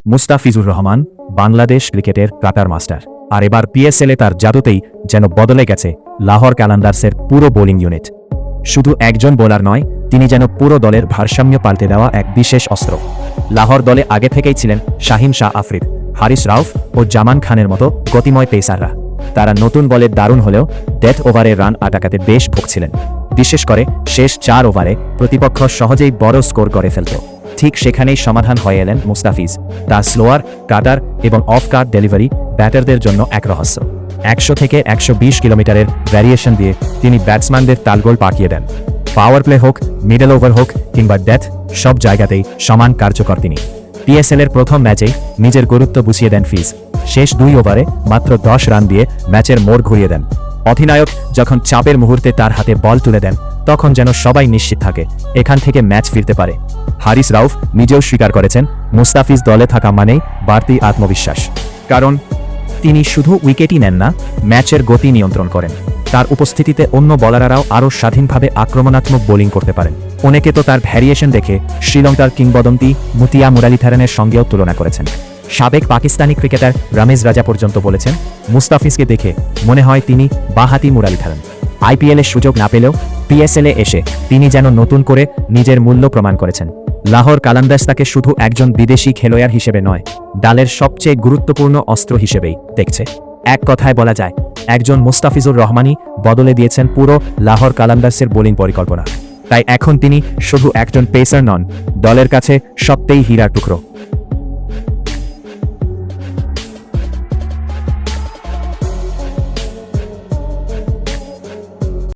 মুস্তাফিজুর রহমান বাংলাদেশ ক্রিকেটের cutter master, আর এবার পিএসএলে তার জাদুতেই যেন বদলে গেছে লাহোর কালান্দার্সের পুরো বোলিং ইউনিট। শুধু একজন বোলার নয়, তিনি যেন পুরো দলের ভারসাম্য পাল্টে দেওয়া এক বিশেষ অস্ত্র। লাহোর দলে আগে থেকেই ছিলেন শাহিন শাহ আফ্রিদ, হারিস রাউফ ও জামান খানের মতো গতিময় পেসাররা। তারা নতুন বলে দারুণ হলেও ডেথ ওভারে রান আটকাতে বেশ ভুগছিলেন। বিশেষ করে শেষ 4 ওভারে প্রতিপক্ষ সহজেই বড় স্কোর করে ফেলত। ঠিক সেখানেই সমাধান হয়ে এলেন মুস্তাফিজ। তার স্লোয়ার, কাটার এবং অফ কাট ডেলিভারি ব্যাটারদের জন্য এক রহস্য। 100 থেকে 120 কিলোমিটারের ভ্যারিয়েশন দিয়ে তিনি ব্যাটসম্যানদের তালগোল পাকিয়ে দেন। পাওয়ার প্লে হোক, মিডল ওভার হোক কিংবা ডেথ, সব জায়গাতেই সমান কার্যকর তিনি। পিএসএলের প্রথম ম্যাচেই নিজের গুরুত্ব বুঝিয়ে দেন ফিজ। শেষ 2 ওভারে মাত্র 10 রান দিয়ে ম্যাচের মোড় ঘুরিয়ে দেন। অধিনায়ক যখন চাপের মুহূর্তে তার হাতে বল তুলে দেন, তখন যেন সবাই নিশ্চিত থাকে এখান থেকে ম্যাচ ফিরতে পারে। হারিস রাউফ নিজেও স্বীকার করেছেন, মুস্তাফিজ দলে থাকা মানেই বাড়তি আত্মবিশ্বাস। কারণ তিনি শুধু উইকেটই নেন না, ম্যাচের গতি নিয়ন্ত্রণ করেন। তার উপস্থিতিতে অন্য বোলাররাও আরও স্বাধীনভাবে আক্রমণাত্মক বোলিং করতে পারেন। অনেকে তো তার ভ্যারিয়েশন দেখে শ্রীলঙ্কার কিংবদন্তি মুতিয়া মুরালিধরনের সঙ্গেও তুলনা করেছেন। সাবেক পাকিস্তানি ক্রিকেটার রমেশ রাজা পর্যন্ত বলেছেন, মুস্তাফিজকে দেখে মনে হয় তিনি বাঁহাতি মুরালিধরন। আইপিএলে সুযোগ না পেলেও পিএসএলে এসে তিনি যেন নতুন করে নিজের মূল্য প্রমাণ করেছেন। লাহোর কালান্দার্স তাকে শুধু একজন বিদেশি খেলোয়াড় হিসেবে নয়, দলের সবচেয়ে গুরুত্বপূর্ণ অস্ত্র হিসেবেই দেখছে। এক কথায় বলা যায়, একজন মুস্তাফিজুর রহমানই বদলে দিয়েছেন পুরো লাহোর কালান্দার্সের বোলিং পরিকল্পনা। তাই এখন তিনি শুধু একজন পেসার নন, দলের কাছে সবচেয়ে হীরার টুকরো।